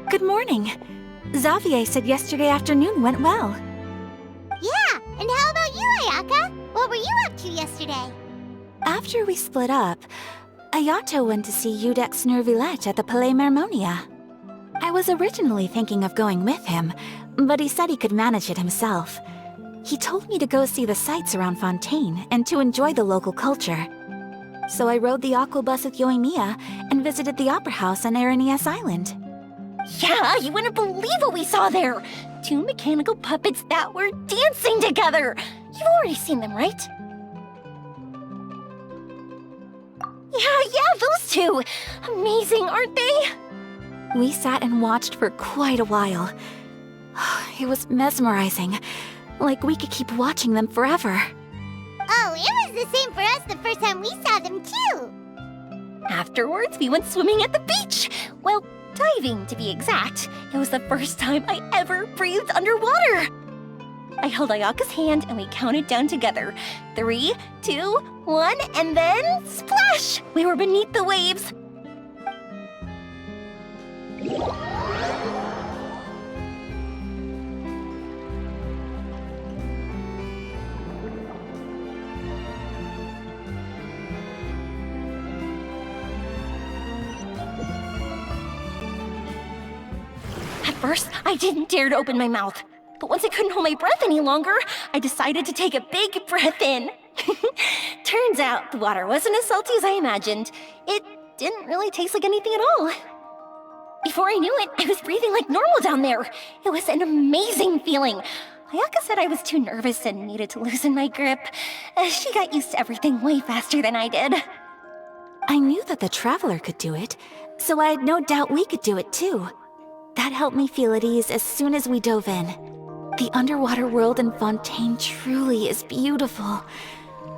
Good morning. Xavier said yesterday afternoon went well. Yeah, and how about you, Ayaka? What were you up to yesterday? After we split up, Ayato went to see Udex Nervillette at the Palais Mermonia. I was originally thinking of going with him, but he said he could manage it himself. He told me to go see the sights around Fontaine and to enjoy the local culture. So I rode the aqua bus with Yoimiya and visited the opera house on Aranias Island. Yeah, you wouldn't believe what we saw there! 2 mechanical puppets that were dancing together! You've already seen them, right? Yeah, those two! Amazing, aren't they? We sat and watched for quite a while. It was mesmerizing, like we could keep watching them forever. Oh, it was the same for us the first time we saw them, too! Afterwards, we went swimming at the beach! Well, diving, to be exact. It was the first time I ever breathed underwater! I held Ayaka's hand and we counted down together. 3, 2, 1, and then splash! We were beneath the waves. At first, I didn't dare to open my mouth. But once I couldn't hold my breath any longer, I decided to take a big breath in. Turns out the water wasn't as salty as I imagined. It didn't really taste like anything at all. Before I knew it, I was breathing like normal down there. It was an amazing feeling. Ayaka said I was too nervous and needed to loosen my grip. She got used to everything way faster than I did. I knew that the Traveler could do it, so I had no doubt we could do it too. That helped me feel at ease as soon as we dove in. The underwater world in Fontaine truly is beautiful.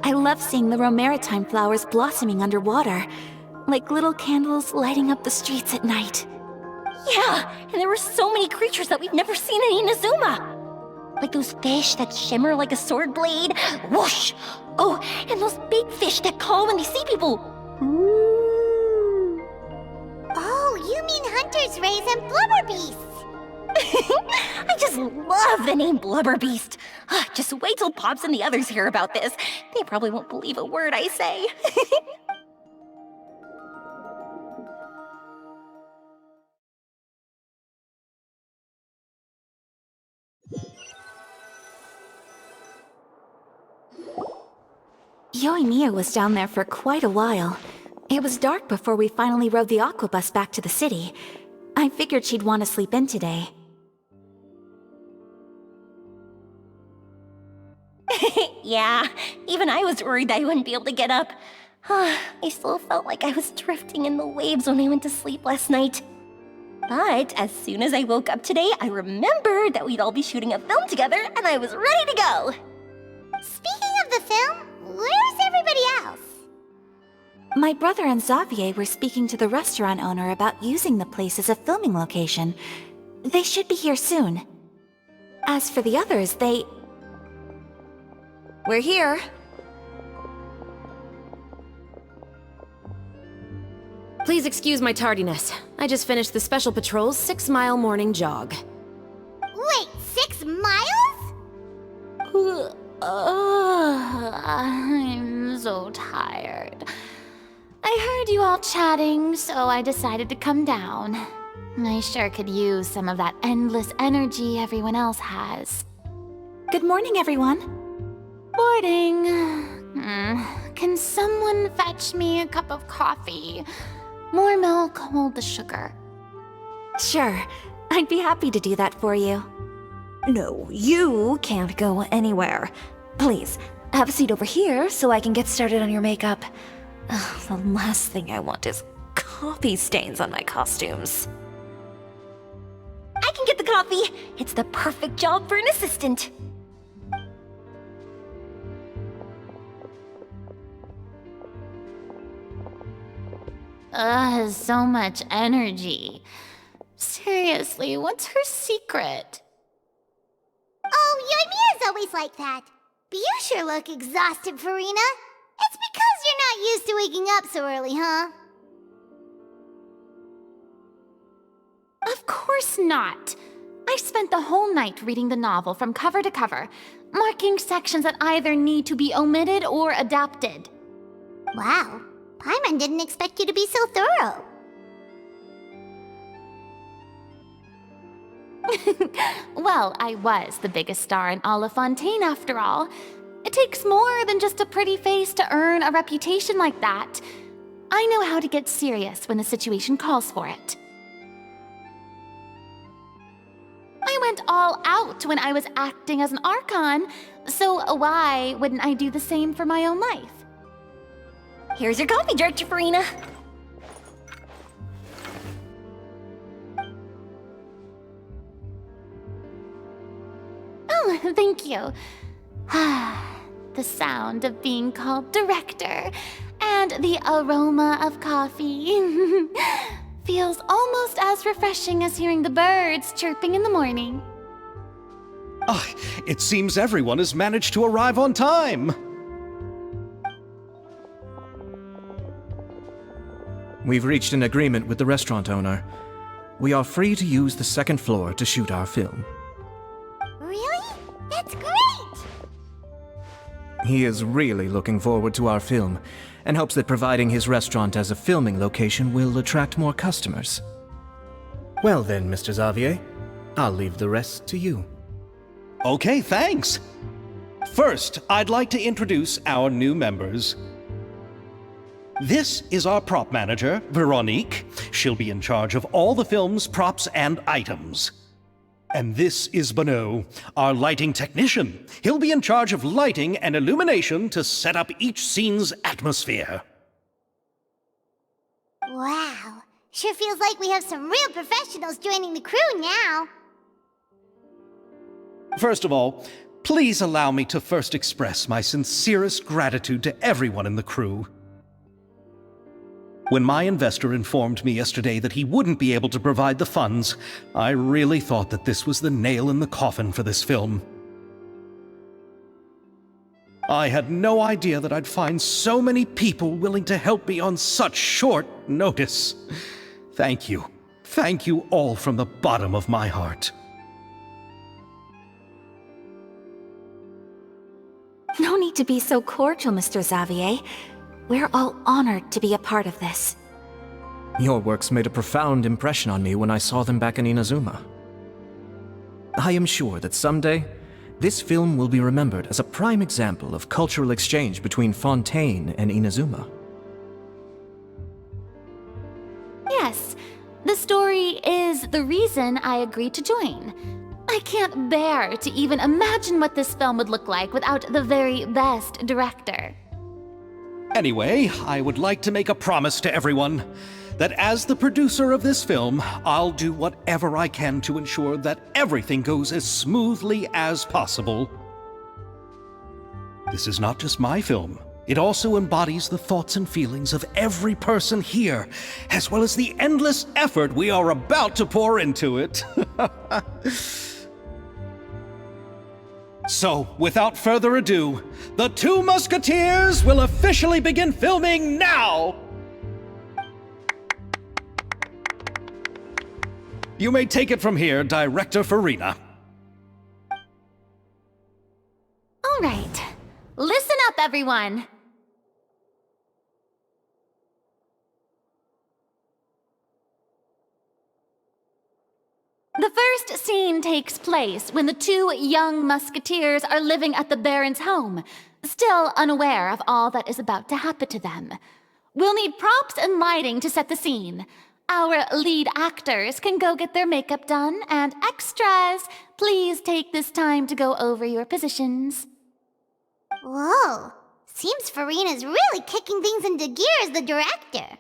I love seeing the romaritime flowers blossoming underwater, like little candles lighting up the streets at night. Yeah, and there were so many creatures that we've never seen in Inazuma. Like those fish that shimmer like a sword blade. Whoosh! Oh, and those big fish that call when they see people. Ooh. Oh, you mean Hunter's Rays and Blubber Beasts! I just love the name Blubber Beast. Just wait till Pops and the others hear about this. They probably won't believe a word I say. Yoimiya was down there for quite a while. It was dark before we finally rode the aqua bus back to the city. I figured she'd want to sleep in today. Yeah, even I was worried that I wouldn't be able to get up. I still felt like I was drifting in the waves when I went to sleep last night. But as soon as I woke up today, I remembered that we'd all be shooting a film together, and I was ready to go. Speaking of the film, where's everybody else? My brother and Xavier were speaking to the restaurant owner about using the place as a filming location. They should be here soon. As for the others, We're here. Please excuse my tardiness. I just finished the Special Patrol's 6-mile morning jog. Wait, 6 miles? I'm so tired. I heard you all chatting, so I decided to come down. I sure could use some of that endless energy everyone else has. Good morning, everyone. Morning. Can someone fetch me a cup of coffee? More milk, hold the sugar. Sure, I'd be happy to do that for you. No, you can't go anywhere. Please, have a seat over here so I can get started on your makeup. The last thing I want is coffee stains on my costumes. I can get the coffee. It's the perfect job for an assistant. So much energy. Seriously, what's her secret? Oh, Yoimiya's always like that. But you sure look exhausted, Farina. It's because you're not used to waking up so early, huh? Of course not. I spent the whole night reading the novel from cover to cover, marking sections that either need to be omitted or adapted. Wow, Paimon didn't expect you to be so thorough. Well, I was the biggest star in all of Fontaine after all. It takes more than just a pretty face to earn a reputation like that. I know how to get serious when the situation calls for it. I went all out when I was acting as an Archon, so why wouldn't I do the same for my own life? Here's your coffee, Director Farina. Oh, thank you. The sound of being called director and the aroma of coffee feels almost as refreshing as hearing the birds chirping in the morning. Ah, it seems everyone has managed to arrive on time. We've reached an agreement with the restaurant owner. We are free to use the second floor to shoot our film. Really? That's great! He is really looking forward to our film, and hopes that providing his restaurant as a filming location will attract more customers. Well then, Mr. Xavier, I'll leave the rest to you. Okay, thanks. First, I'd like to introduce our new members. This is our prop manager, Veronique. She'll be in charge of all the film's props and items. And this is Bonneau, our lighting technician. He'll be in charge of lighting and illumination to set up each scene's atmosphere. Wow, sure feels like we have some real professionals joining the crew now. First of all, please allow me to first express my sincerest gratitude to everyone in the crew. When my investor informed me yesterday that he wouldn't be able to provide the funds, I really thought that this was the nail in the coffin for this film. I had no idea that I'd find so many people willing to help me on such short notice. Thank you. Thank you all from the bottom of my heart. No need to be so cordial, Mr. Xavier. We're all honored to be a part of this. Your works made a profound impression on me when I saw them back in Inazuma. I am sure that someday, this film will be remembered as a prime example of cultural exchange between Fontaine and Inazuma. Yes, the story is the reason I agreed to join. I can't bear to even imagine what this film would look like without the very best director. Anyway, I would like to make a promise to everyone that as the producer of this film, I'll do whatever I can to ensure that everything goes as smoothly as possible. This is not just my film. It also embodies the thoughts and feelings of every person here, as well as the endless effort we are about to pour into it. So, without further ado, the Two Musketeers will officially begin filming now! You may take it from here, Director Farina. All right, listen up, everyone. The first scene takes place when the two young musketeers are living at the Baron's home, still unaware of all that is about to happen to them. We'll need props and lighting to set the scene. Our lead actors can go get their makeup done, and extras, please take this time to go over your positions. Whoa, seems Farina's really kicking things into gear as the director.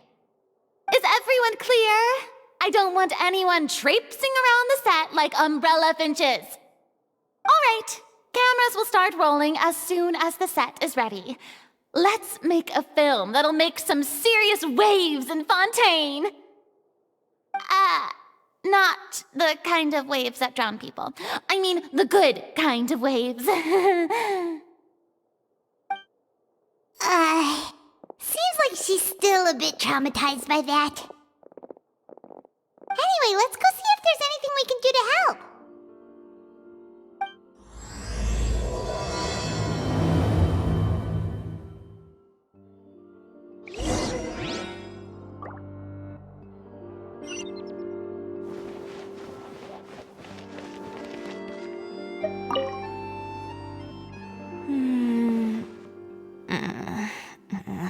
Is everyone clear? I don't want anyone traipsing around the set like umbrella finches. All right, cameras will start rolling as soon as the set is ready. Let's make a film that'll make some serious waves in Fontaine. Not the kind of waves that drown people. I mean, the good kind of waves. Seems like she's still a bit traumatized by that. Anyway, let's go see if if there's anything we can do to help.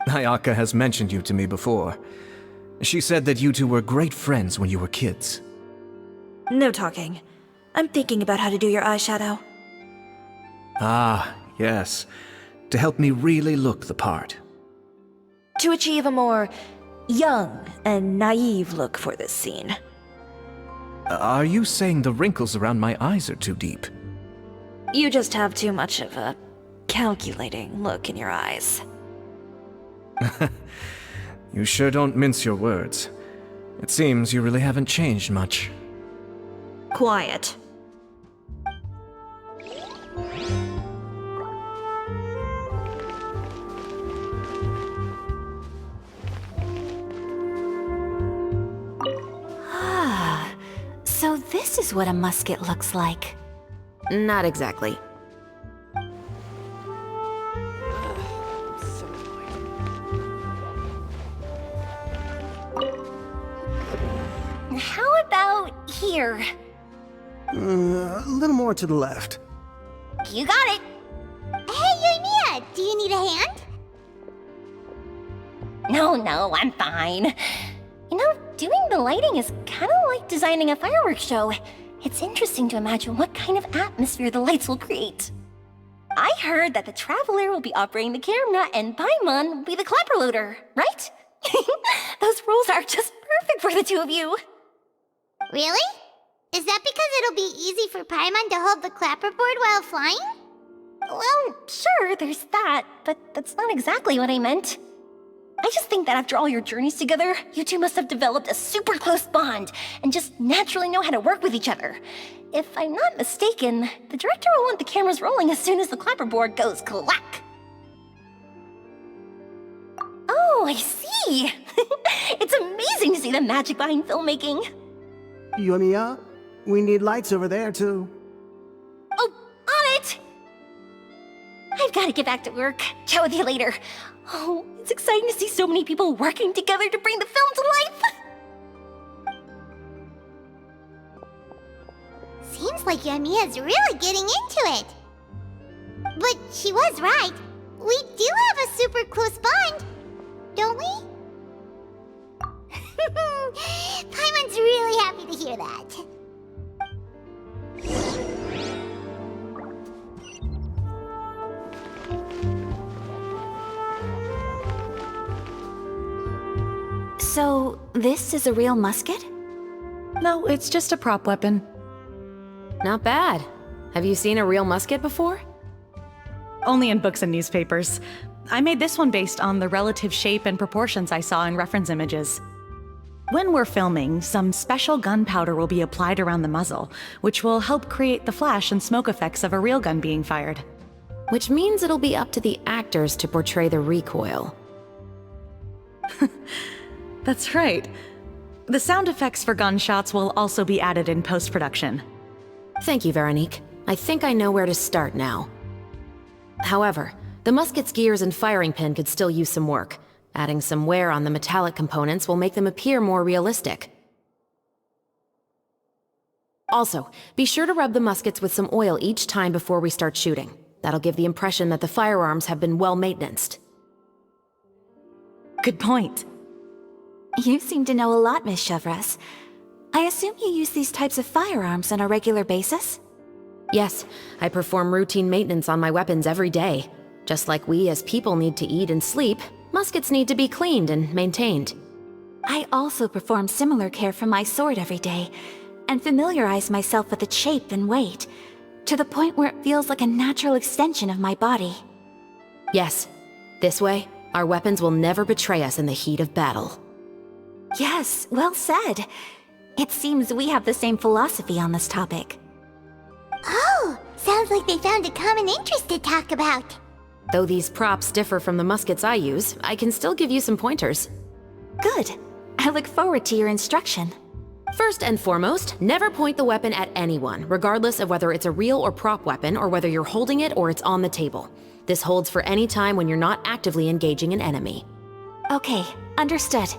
Ayaka has mentioned you to me before. She said that you two were great friends when you were kids. No talking. I'm thinking about how to do your eyeshadow. Ah, yes. To help me really look the part. To achieve a more young and naive look for this scene. Are you saying the wrinkles around my eyes are too deep? You just have too much of a calculating look in your eyes. You sure don't mince your words. It seems you really haven't changed much. Quiet. Ah, so this is what a musket looks like. Not exactly. How about here? A little more to the left. You got it. Hey, Yoimiya, do you need a hand? No, I'm fine. You know, doing the lighting is kind of like designing a fireworks show. It's interesting to imagine what kind of atmosphere the lights will create. I heard that the Traveler will be operating the camera and Paimon will be the clapper loader, right? Those roles are just perfect for the two of you. Really? Is that because it'll be easy for Paimon to hold the clapperboard while flying? Well, sure, there's that, but that's not exactly what I meant. I just think that after all your journeys together, you two must have developed a super close bond and just naturally know how to work with each other. If I'm not mistaken, the director will want the cameras rolling as soon as the clapperboard goes clack. Oh, I see! It's amazing to see the magic behind filmmaking. Yoimiya, we need lights over there, too. Oh, on it! I've got to get back to work. Chat with you later. Oh, it's exciting to see so many people working together to bring the film to life. Seems like Yoimiya's really getting into it. But she was right. We do have a super close bond, don't we? Paimon's really happy to hear that. So, this is a real musket? No, it's just a prop weapon. Not bad. Have you seen a real musket before? Only in books and newspapers. I made this one based on the relative shape and proportions I saw in reference images. When we're filming, some special gunpowder will be applied around the muzzle, which will help create the flash and smoke effects of a real gun being fired. Which means it'll be up to the actors to portray the recoil. That's right. The sound effects for gunshots will also be added in post-production. Thank you, Veronique. I think I know where to start now. However, the musket's gears and firing pin could still use some work. Adding some wear on the metallic components will make them appear more realistic. Also, be sure to rub the muskets with some oil each time before we start shooting. That'll give the impression that the firearms have been well maintenanced. Good point. You seem to know a lot, Miss Chevres. I assume you use these types of firearms on a regular basis? Yes, I perform routine maintenance on my weapons every day. Just like we as people need to eat and sleep, muskets need to be cleaned and maintained. I also perform similar care for my sword every day, and familiarize myself with its shape and weight, to the point where it feels like a natural extension of my body. Yes, this way, our weapons will never betray us in the heat of battle. Yes, well said. It seems we have the same philosophy on this topic. Oh, sounds like they found a common interest to talk about. Though these props differ from the muskets I use, I can still give you some pointers. Good. I look forward to your instruction. First and foremost, never point the weapon at anyone, regardless of whether it's a real or prop weapon or whether you're holding it or it's on the table. This holds for any time when you're not actively engaging an enemy. Okay, understood.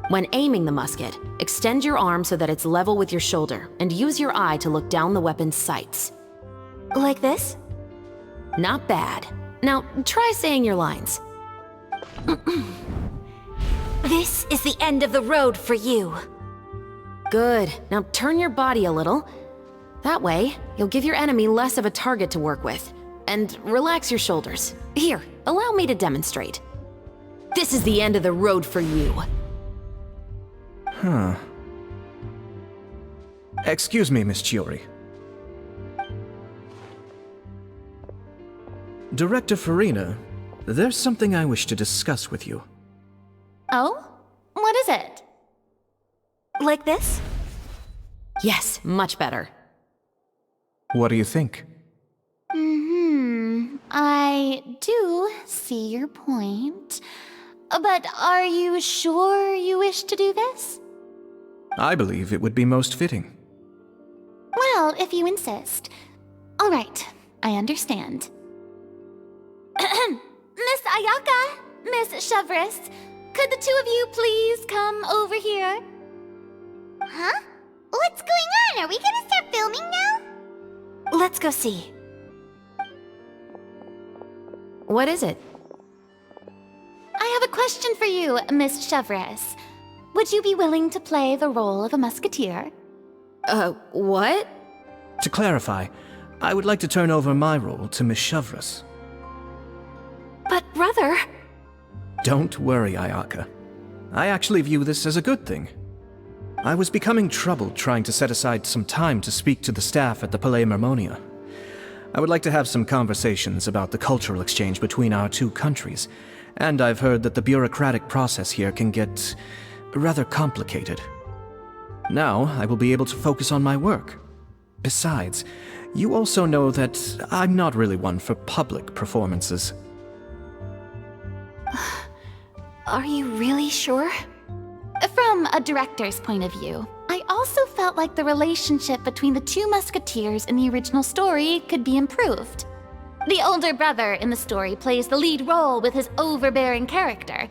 When aiming the musket, extend your arm so that it's level with your shoulder, and use your eye to look down the weapon's sights. Like this? Not bad. Now, try saying your lines. This is the end of the road for you. Good. Now turn your body a little. That way, you'll give your enemy less of a target to work with. And relax your shoulders. Here, allow me to demonstrate. This is the end of the road for you. Huh. Excuse me, Miss Chiori. Director Farina, there's something I wish to discuss with you. Oh? What is it? Like this? Yes, much better. What do you think? I do see your point. But are you sure you wish to do this? I believe it would be most fitting. Well, if you insist. All right, I understand. Miss Ayaka, Miss Chevres, could the two of you please come over here? Huh? What's going on? Are we gonna start filming now? Let's go see. What is it? I have a question for you, Miss Chevres. Would you be willing to play the role of a musketeer? What? To clarify, I would like to turn over my role to Miss Chevres. But brother... Don't worry, Ayaka. I actually view this as a good thing. I was becoming troubled trying to set aside some time to speak to the staff at the Palais Mermonia. I would like to have some conversations about the cultural exchange between our two countries, and I've heard that the bureaucratic process here can get rather complicated. Now, I will be able to focus on my work. Besides, you also know that I'm not really one for public performances. Are you really sure? From a director's point of view, I also felt like the relationship between the two musketeers in the original story could be improved. The older brother in the story plays the lead role with his overbearing character,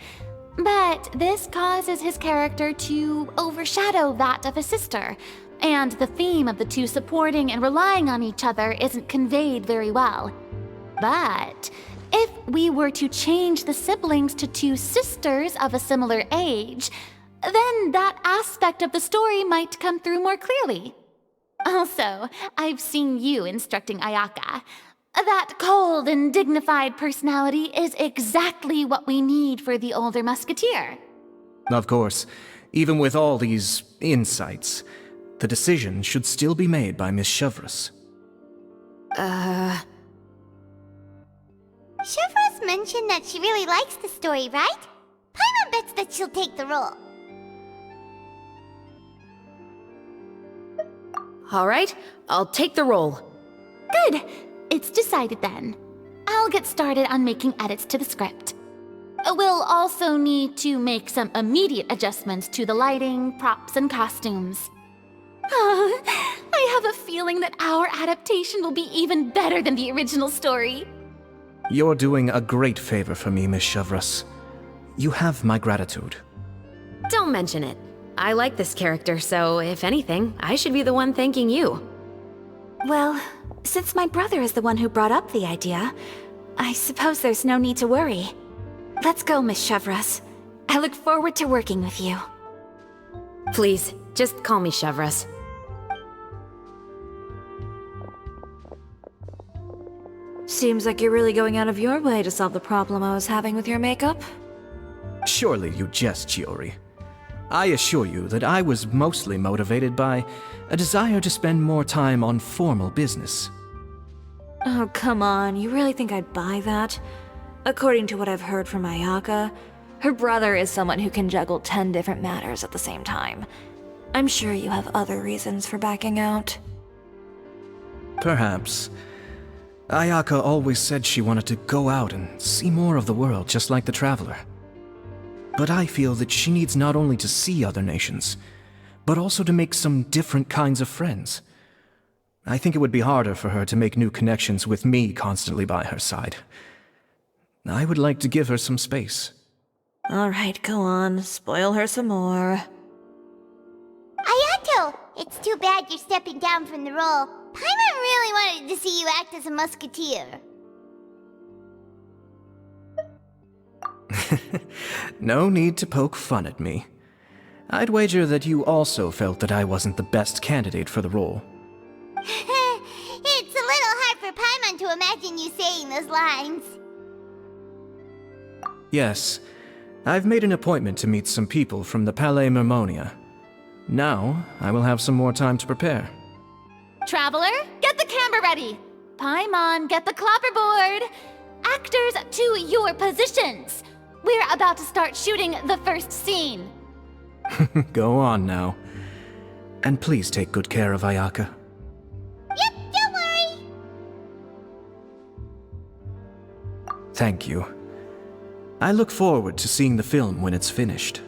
but this causes his character to overshadow that of his sister, and the theme of the two supporting and relying on each other isn't conveyed very well. But if we were to change the siblings to two sisters of a similar age, then that aspect of the story might come through more clearly. Also, I've seen you instructing Ayaka. That cold and dignified personality is exactly what we need for the older musketeer. Of course, even with all these insights, the decision should still be made by Miss Chevres. Chevres mentioned that she really likes the story, right? Paimon bets that she'll take the role. All right, I'll take the role. Good. It's decided then. I'll get started on making edits to the script. We'll also need to make some immediate adjustments to the lighting, props, and costumes. I have a feeling that our adaptation will be even better than the original story. You're doing a great favor for me, Miss Chevres. You have my gratitude. Don't mention it. I like this character, so if anything, I should be the one thanking you. Well, since my brother is the one who brought up the idea, I suppose there's no need to worry. Let's go, Miss Chevres. I look forward to working with you. Please, just call me Chevres. Seems like you're really going out of your way to solve the problem I was having with your makeup. Surely you jest, Chiori. I assure you that I was mostly motivated by a desire to spend more time on formal business. Oh, come on. You really think I'd buy that? According to what I've heard from Ayaka, her brother is someone who can juggle 10 different matters at the same time. I'm sure you have other reasons for backing out. Perhaps. Ayaka always said she wanted to go out and see more of the world, just like the Traveler. But I feel that she needs not only to see other nations, but also to make some different kinds of friends. I think it would be harder for her to make new connections with me constantly by her side. I would like to give her some space. Alright, go on. Spoil her some more. Ayato! It's too bad you're stepping down from the role. Paimon really wanted to see you act as a musketeer. No need to poke fun at me. I'd wager that you also felt that I wasn't the best candidate for the role. It's a little hard for Paimon to imagine you saying those lines. Yes, I've made an appointment to meet some people from the Palais Mermonia. Now, I will have some more time to prepare. Traveler, get the camera ready. Paimon, get the clapperboard. Actors, to your positions. We're about to start shooting the first scene. Go on now. And please take good care of Ayaka. Yep, don't worry. Thank you. I look forward to seeing the film when it's finished.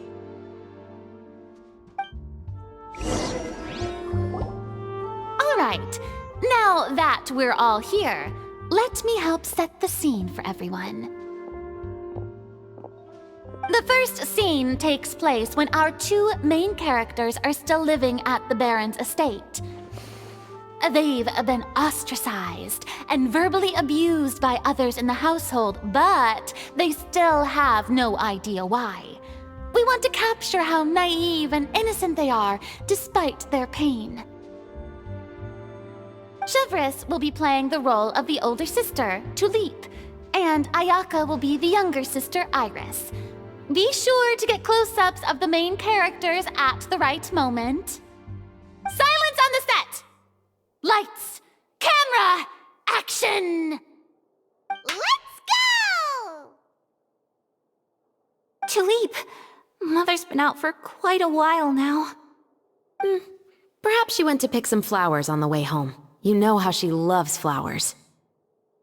All right, now that we're all here, let me help set the scene for everyone. The first scene takes place when our two main characters are still living at the Baron's estate. They've been ostracized and verbally abused by others in the household, but they still have no idea why. We want to capture how naive and innocent they are despite their pain. Chevris will be playing the role of the older sister, Tulip, and Ayaka will be the younger sister, Iris. Be sure to get close-ups of the main characters at the right moment. Silence on the set! Lights, camera, action! Let's go! Tulip, Mother's been out for quite a while now. Perhaps she went to pick some flowers on the way home. You know how she loves flowers.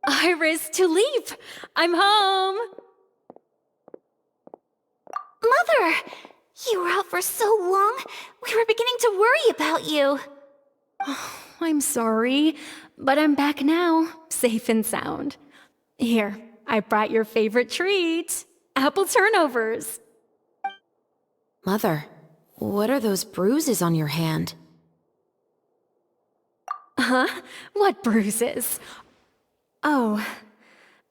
Iris, Tulip, I'm home. Mother! You were out for so long, we were beginning to worry about you. I'm sorry, but I'm back now, safe and sound. Here, I brought your favorite treat, apple turnovers. Mother, what are those bruises on your hand? Huh? What bruises? Oh,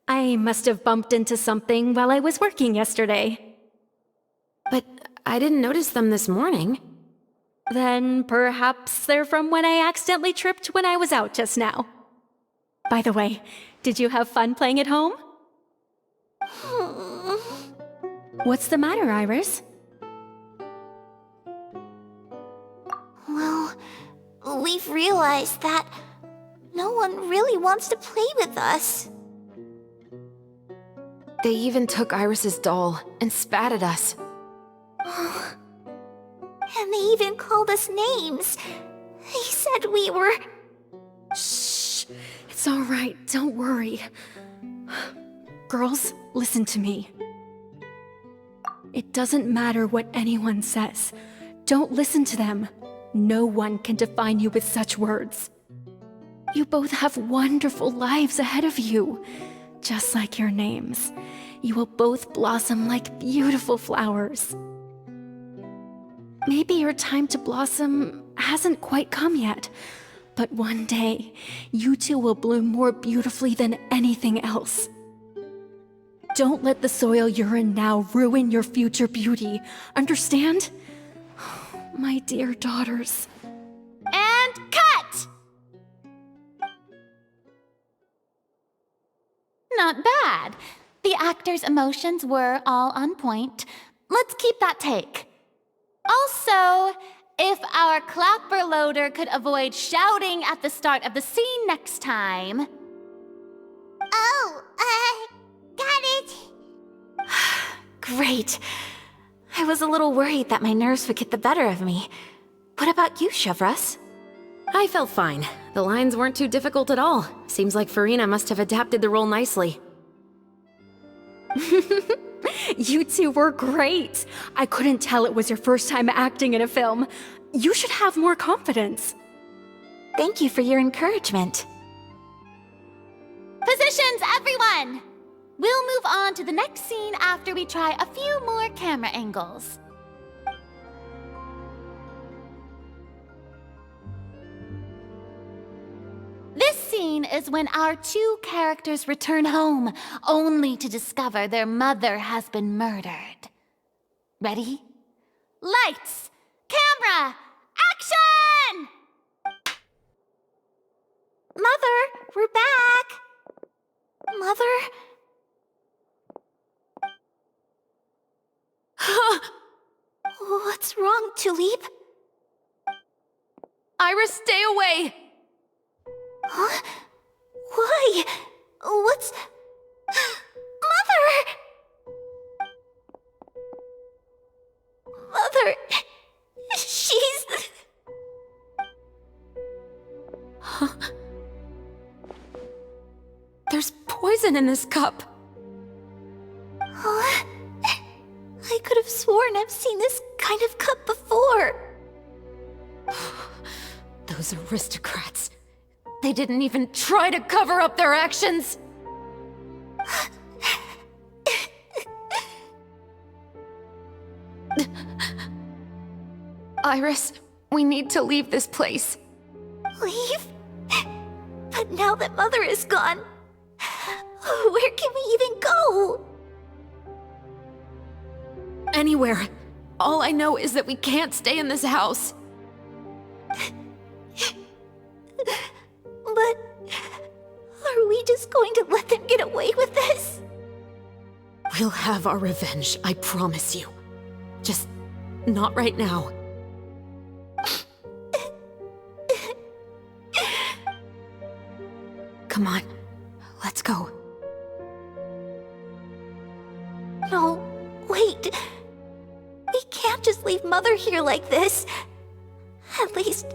I must have bumped into something while I was working yesterday. But I didn't notice them this morning. Then perhaps they're from when I accidentally tripped when I was out just now. By the way, did you have fun playing at home? What's the matter, Iris? Well, we've realized that no one really wants to play with us. They even took Iris's doll and spat at us. And they even called us names. They said we were... Shh. It's all right. Don't worry. Girls, listen to me. It doesn't matter what anyone says. Don't listen to them. No one can define you with such words. You both have wonderful lives ahead of you. Just like your names. You will both blossom like beautiful flowers. Maybe your time to blossom hasn't quite come yet, but one day, you two will bloom more beautifully than anything else. Don't let the soil you're in now ruin your future beauty, understand? My dear daughters. And cut! Not bad. The actors' emotions were all on point. Let's keep that take. Also, if our clapper loader could avoid shouting at the start of the scene next time. Oh, got it. Great. I was a little worried that my nerves would get the better of me. What about you, Chevris? I felt fine. The lines weren't too difficult at all. Seems like Farina must have adapted the role nicely. You two were great. I couldn't tell it was your first time acting in a film. You should have more confidence. Thank you for your encouragement. Positions, everyone! We'll move on to the next scene after we try a few more camera angles. This scene is when our two characters return home, only to discover their mother has been murdered. Ready? Lights! Camera! Action! Mother, we're back! Mother? What's wrong, Tulip? Iris, stay away! Huh? Why? What's... Mother! Mother... She's... There's poison in this cup. Huh? I could have sworn I've seen this kind of cup before. Those aristocrats. They didn't even try to cover up their actions. Iris, we need to leave this place. Leave? But now that Mother is gone, where can we even go? Anywhere. All I know is that we can't stay in this house. But are we just going to let them get away with this? We'll have our revenge, I promise you. Just not right now. Come on, let's go. No, wait. We can't just leave Mother here like this. At least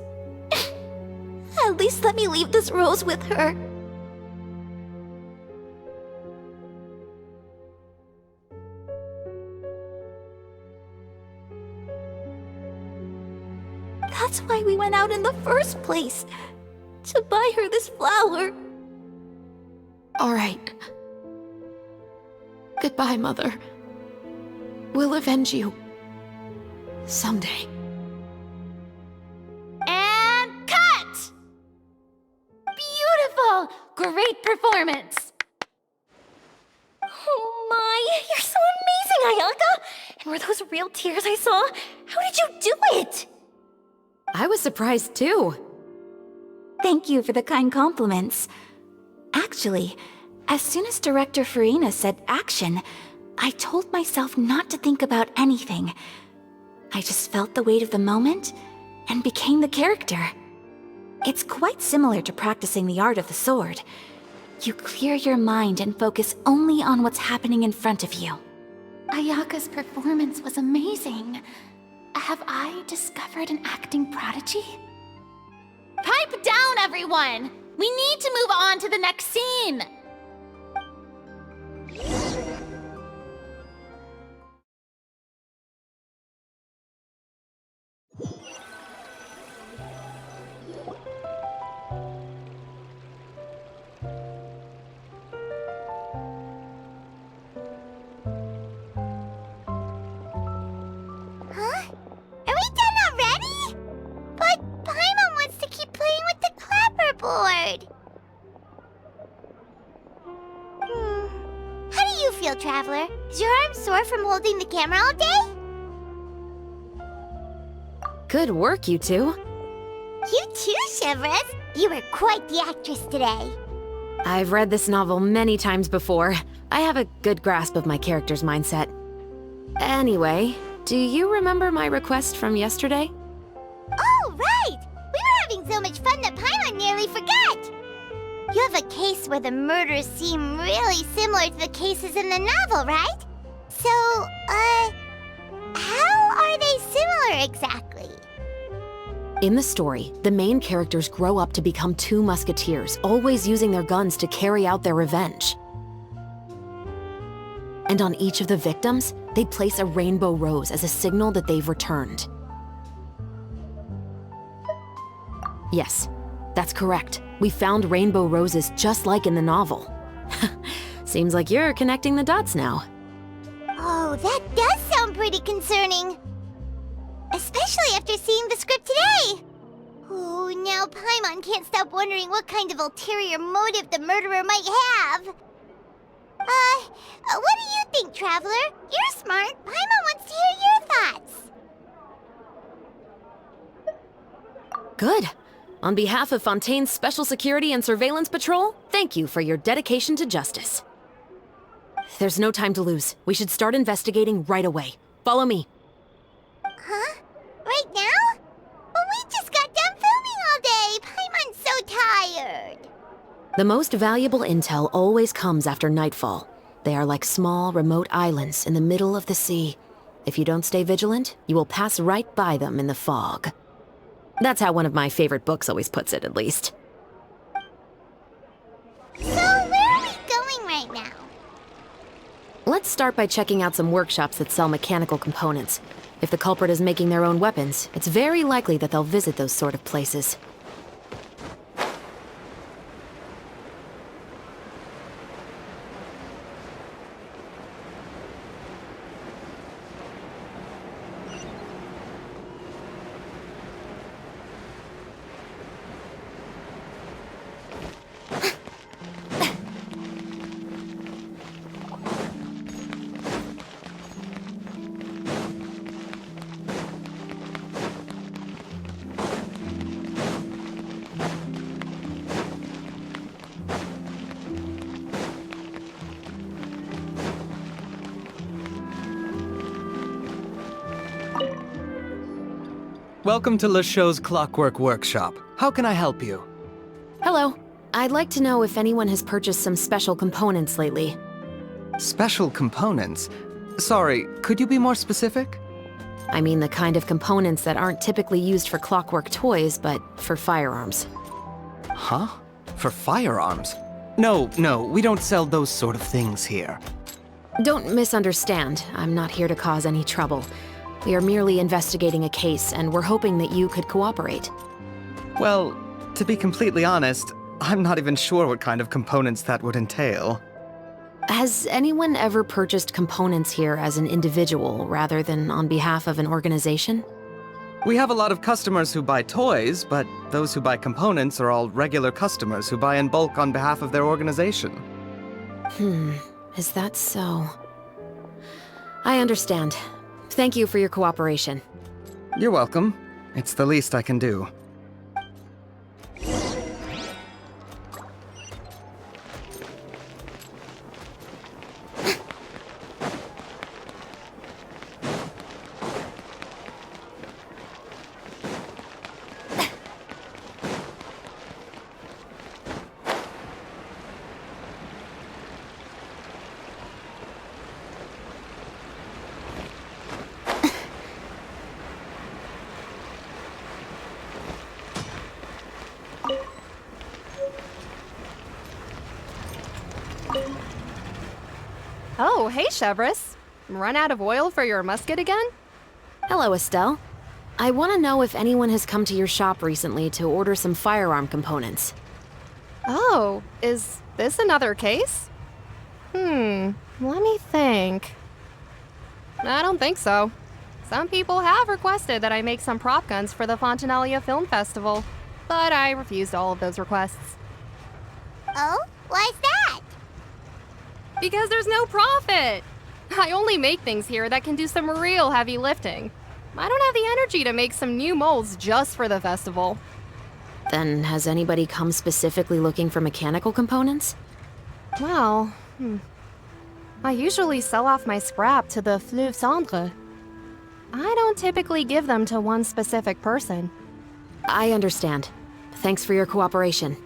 let me leave this rose with her. That's why we went out in the first place. To buy her this flower. All right. Goodbye, Mother. We'll avenge you. Someday. And cut! Beautiful! Great performance! Oh my, you're so amazing, Ayaka! And were those real tears I saw? How did you do it? I was surprised too. Thank you for the kind compliments. Actually, as soon as Director Farina said action, I told myself not to think about anything. I just felt the weight of the moment and became the character. It's quite similar to practicing the art of the sword. You clear your mind and focus only on what's happening in front of you. Ayaka's performance was amazing. Have I discovered an acting prodigy? Pipe down, everyone! We need to move on to the next scene! Huh? Are we done already? But Paimon wants to keep playing with the clapperboard. How do you feel, Traveler? Is your arm sore from holding the camera all day? Good work, you two. You too, Shivers. You were quite the actress today. I've read this novel many times before. I have a good grasp of my character's mindset. Anyway, do you remember my request from yesterday? Oh, right! We were having so much fun that Paimon nearly forgot! You have a case where the murders seem really similar to the cases in the novel, right? So, how are they similar exactly? In the story, the main characters grow up to become two musketeers, always using their guns to carry out their revenge. And on each of the victims, they place a rainbow rose as a signal that they've returned. Yes, that's correct. We found rainbow roses just like in the novel. Seems like you're connecting the dots now. Oh, that does sound pretty concerning. Especially after seeing the script today. Oh, now Paimon can't stop wondering what kind of ulterior motive the murderer might have. What do you think, Traveler? You're smart. Paimon wants to hear your thoughts. Good. On behalf of Fontaine's Special Security and Surveillance Patrol, thank you for your dedication to justice. There's no time to lose. We should start investigating right away. Follow me. Huh? Right now? But we just got done filming all day. Paimon's so tired. The most valuable intel always comes after nightfall. They are like small, remote islands in the middle of the sea. If you don't stay vigilant, you will pass right by them in the fog. That's how one of my favorite books always puts it, at least. So, where are we going right now? Let's start by checking out some workshops that sell mechanical components. If the culprit is making their own weapons, it's very likely that they'll visit those sort of places. Welcome to Le Show's Clockwork Workshop. How can I help you? Hello. I'd like to know if anyone has purchased some special components lately. Special components? Sorry, could you be more specific? I mean the kind of components that aren't typically used for clockwork toys, but for firearms. Huh? For firearms? No, we don't sell those sort of things here. Don't misunderstand. I'm not here to cause any trouble. We are merely investigating a case, and we're hoping that you could cooperate. Well, to be completely honest, I'm not even sure what kind of components that would entail. Has anyone ever purchased components here as an individual rather than on behalf of an organization? We have a lot of customers who buy toys, but those who buy components are all regular customers who buy in bulk on behalf of their organization. Is that so? I understand. Thank you for your cooperation. You're welcome. It's the least I can do. Oh, hey, Chevris. Run out of oil for your musket again? Hello, Estelle. I want to know if anyone has come to your shop recently to order some firearm components. Oh, is this another case? Let me think. I don't think so. Some people have requested that I make some prop guns for the Fontanalia Film Festival, but I refused all of those requests. Oh? Why's that? Because there's no profit! I only make things here that can do some real heavy lifting. I don't have the energy to make some new molds just for the festival. Then has anybody come specifically looking for mechanical components? Well, I usually sell off my scrap to the Fleuve Cendre. I don't typically give them to one specific person. I understand. Thanks for your cooperation.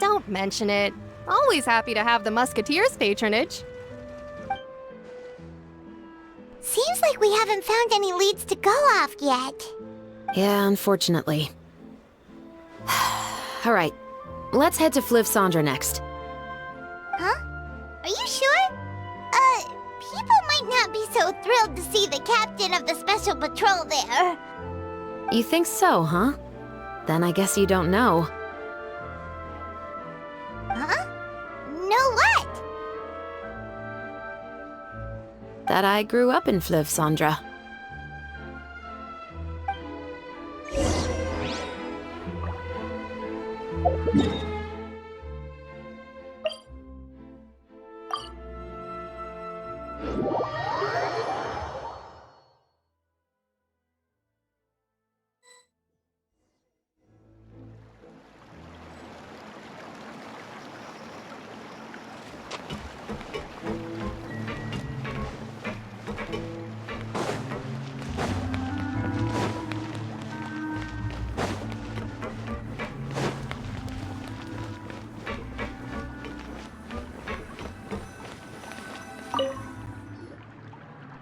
Don't mention it. Always happy to have the Musketeers' patronage. Seems like we haven't found any leads to go off yet. Yeah, unfortunately. All right, let's head to Fleuve Cendre next. Huh? Are you sure? People might not be so thrilled to see the captain of the Special Patrol there. You think so, huh? Then I guess you don't know. Huh? No what? That I grew up in Fleuve Cendres.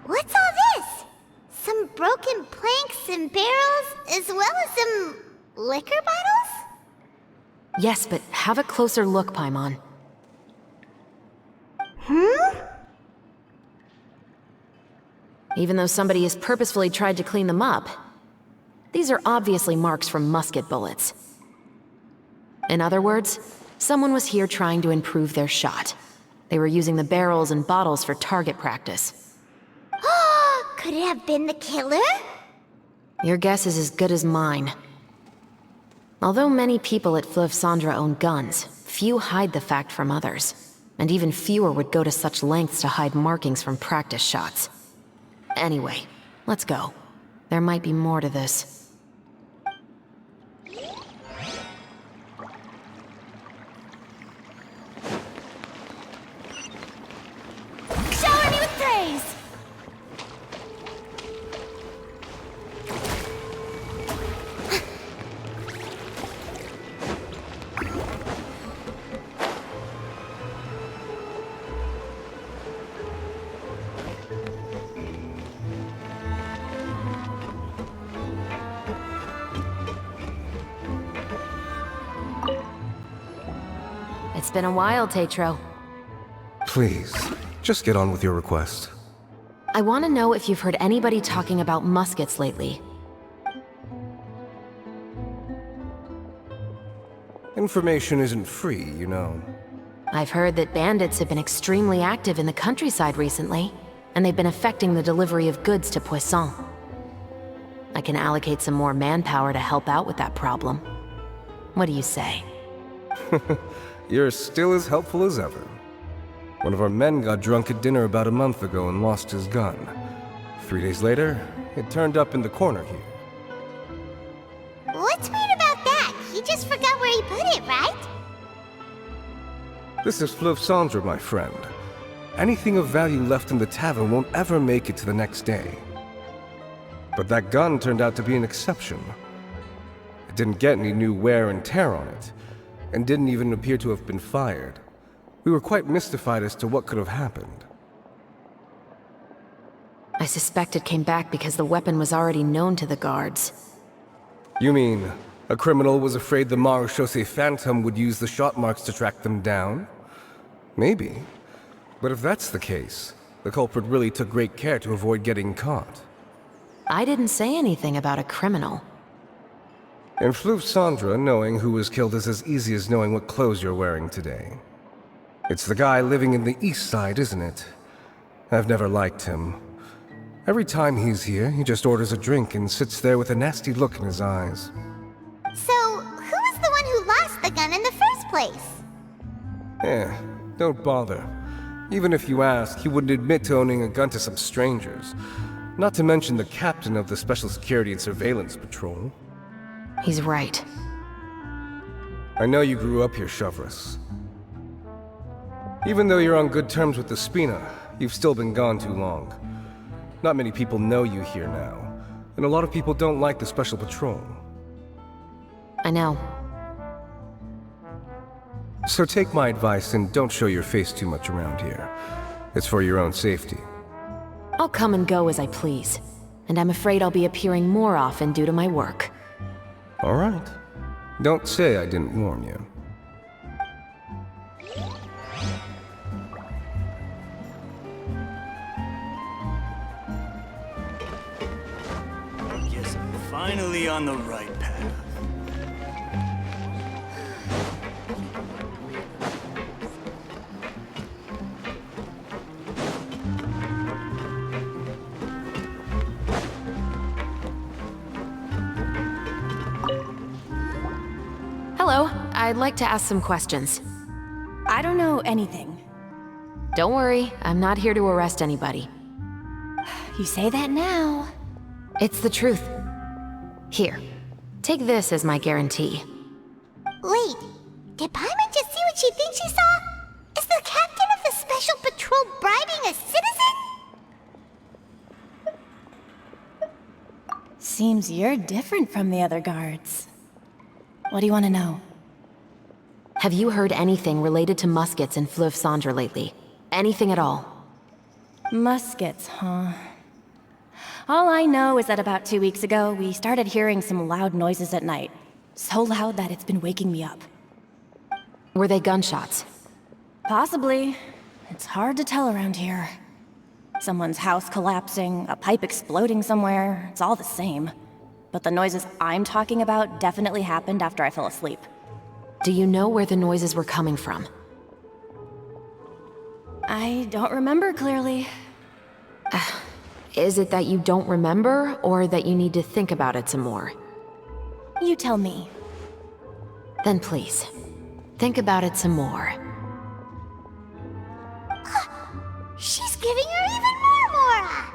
What's all this? Some broken planks and barrels, as well as some liquor bottles? Yes, but have a closer look, Paimon. Even though somebody has purposefully tried to clean them up, these are obviously marks from musket bullets. In other words, someone was here trying to improve their shot. They were using the barrels and bottles for target practice. Could it have been the killer? Your guess is as good as mine. Although many people at Fleuve Cendres own guns, few hide the fact from others. And even fewer would go to such lengths to hide markings from practice shots. Anyway, let's go. There might be more to this. Shower me with praise! It's been a while, Tetro. Please, just get on with your request. I want to know if you've heard anybody talking about muskets lately. Information isn't free, you know. I've heard that bandits have been extremely active in the countryside recently, and they've been affecting the delivery of goods to Poisson. I can allocate some more manpower to help out with that problem. What do you say? You're still as helpful as ever. One of our men got drunk at dinner about a month ago and lost his gun. 3 days later, it turned up in the corner here. What's weird about that? He just forgot where he put it, right? This is Fleuve Cendres, my friend. Anything of value left in the tavern won't ever make it to the next day. But that gun turned out to be an exception. It didn't get any new wear and tear on it, and didn't even appear to have been fired. We were quite mystified as to what could have happened. I suspect it came back because the weapon was already known to the guards. You mean, a criminal was afraid the Marechaussee Phantom would use the shot marks to track them down? Maybe. But if that's the case, the culprit really took great care to avoid getting caught. I didn't say anything about a criminal. In Fleuve Cendres, knowing who was killed is as easy as knowing what clothes you're wearing today. It's the guy living in the east side, isn't it? I've never liked him. Every time he's here, he just orders a drink and sits there with a nasty look in his eyes. So, who was the one who lost the gun in the first place? Don't bother. Even if you ask, he wouldn't admit to owning a gun to some strangers. Not to mention the captain of the Special Security and Surveillance Patrol. He's right. I know you grew up here, Chevres. Even though you're on good terms with the Spina, you've still been gone too long. Not many people know you here now, and a lot of people don't like the Special Patrol. I know. So take my advice and don't show your face too much around here. It's for your own safety. I'll come and go as I please, and I'm afraid I'll be appearing more often due to my work. All right. Don't say I didn't warn you. Guess I'm finally on the right path. I'd like to ask some questions. I don't know anything. Don't worry, I'm not here to arrest anybody. You say that now. It's the truth. Here, take this as my guarantee. Wait, did Paimon just see what she thinks she saw? Is the captain of the Special Patrol bribing a citizen? Seems you're different from the other guards. What do you want to know? Have you heard anything related to Muskets and Fleuve Cendre lately? Anything at all? Muskets, huh? All I know is that about 2 weeks ago, we started hearing some loud noises at night. So loud that it's been waking me up. Were they gunshots? Possibly. It's hard to tell around here. Someone's house collapsing, a pipe exploding somewhere, it's all the same. But the noises I'm talking about definitely happened after I fell asleep. Do you know where the noises were coming from? I don't remember clearly. Is it that you don't remember, or that you need to think about it some more? You tell me. Then please, think about it some more. She's giving her even more Mora!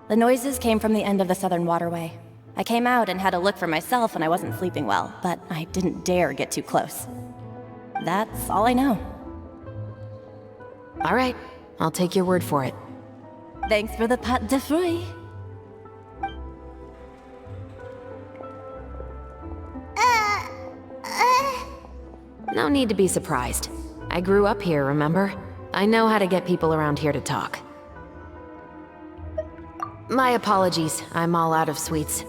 The noises came from the end of the Southern Waterway. I came out and had a look for myself and I wasn't sleeping well, but I didn't dare get too close. That's all I know. All right, I'll take your word for it. Thanks for the pâte de fruits. No need to be surprised. I grew up here, remember? I know how to get people around here to talk. My apologies, I'm all out of sweets.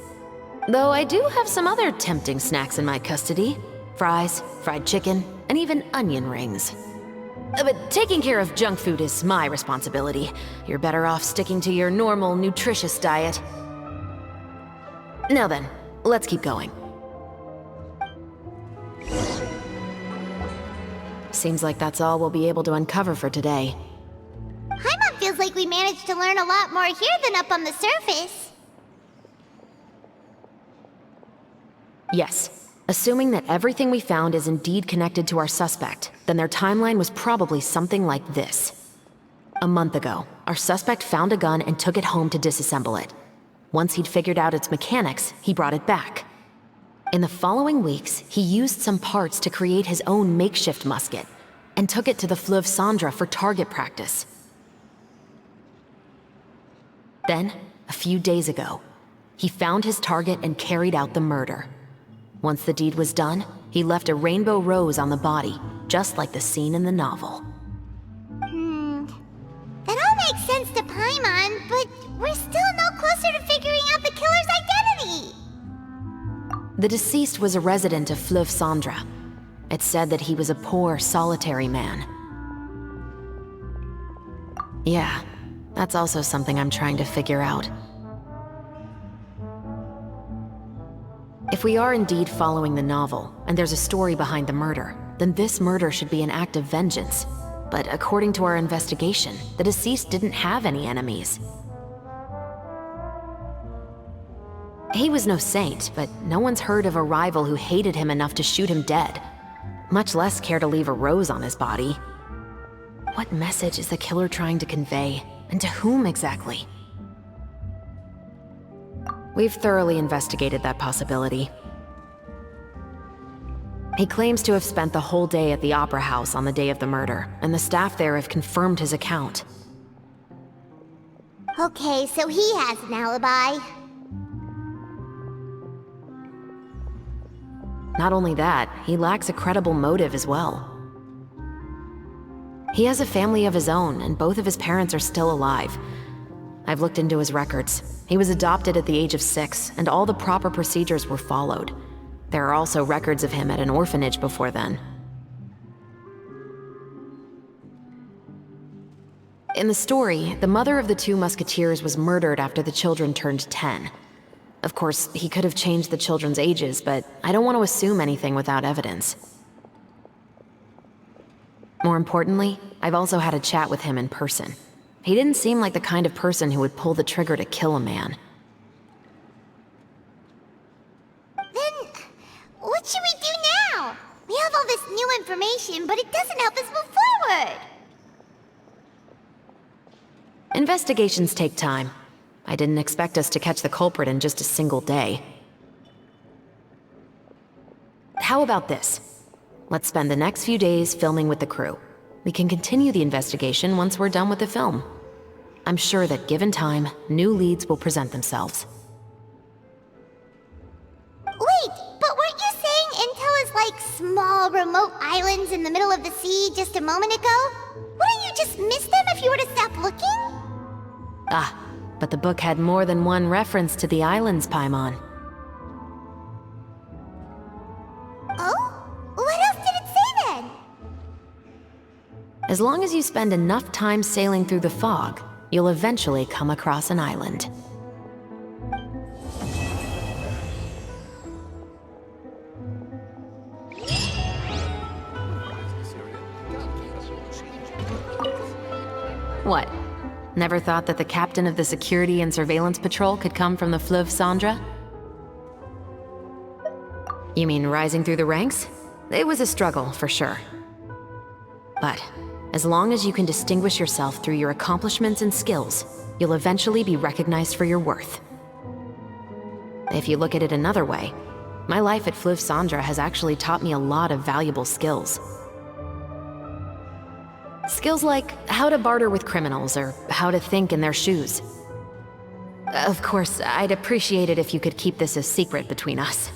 Though I do have some other tempting snacks in my custody. Fries, fried chicken, and even onion rings. But taking care of junk food is my responsibility. You're better off sticking to your normal, nutritious diet. Now then, let's keep going. Seems like that's all we'll be able to uncover for today. Paimon feels like we managed to learn a lot more here than up on the surface. Yes. Assuming that everything we found is indeed connected to our suspect, then their timeline was probably something like this. A month ago, our suspect found a gun and took it home to disassemble it. Once he'd figured out its mechanics, he brought it back. In the following weeks, he used some parts to create his own makeshift musket, and took it to the Fleuve Cendre for target practice. Then, a few days ago, he found his target and carried out the murder. Once the deed was done, he left a rainbow rose on the body, just like the scene in the novel. That all makes sense to Paimon, but we're still no closer to figuring out the killer's identity! The deceased was a resident of Fleuve Cendre. It's said that he was a poor, solitary man. Yeah, that's also something I'm trying to figure out. If we are indeed following the novel, and there's a story behind the murder, then this murder should be an act of vengeance. But according to our investigation, the deceased didn't have any enemies. He was no saint, but no one's heard of a rival who hated him enough to shoot him dead, much less care to leave a rose on his body. What message is the killer trying to convey, and to whom exactly? We've thoroughly investigated that possibility. He claims to have spent the whole day at the Opera House on the day of the murder, and the staff there have confirmed his account. Okay, so he has an alibi. Not only that, he lacks a credible motive as well. He has a family of his own, and both of his parents are still alive. I've looked into his records. He was adopted at the age of 6, and all the proper procedures were followed. There are also records of him at an orphanage before then. In the story, the mother of the 2 musketeers was murdered after the children turned 10. Of course, he could have changed the children's ages, but I don't want to assume anything without evidence. More importantly, I've also had a chat with him in person. He didn't seem like the kind of person who would pull the trigger to kill a man. all this new information, but it doesn't help us move forward. Investigations take time. I didn't expect us to catch the culprit in just a single day. How about this? Let's spend the next few days filming with the crew. We can continue the investigation once we're done with the film. I'm sure that given time, new leads will present themselves. Wait, but weren't you saying Intel is like small, remote islands in the middle of the sea just a moment ago? Wouldn't you just miss them if you were to stop looking? Ah, but the book had more than one reference to the islands, Paimon. Oh? What else did it say then? As long as you spend enough time sailing through the fog, you'll eventually come across an island. What? Never thought that the captain of the security and surveillance patrol could come from the Fleuve Cendra? You mean rising through the ranks? It was a struggle, for sure. But as long as you can distinguish yourself through your accomplishments and skills, you'll eventually be recognized for your worth. If you look at it another way, my life at Fleuve Cendra has actually taught me a lot of valuable skills. Skills like how to barter with criminals or how to think in their shoes. Of course, I'd appreciate it if you could keep this a secret between us.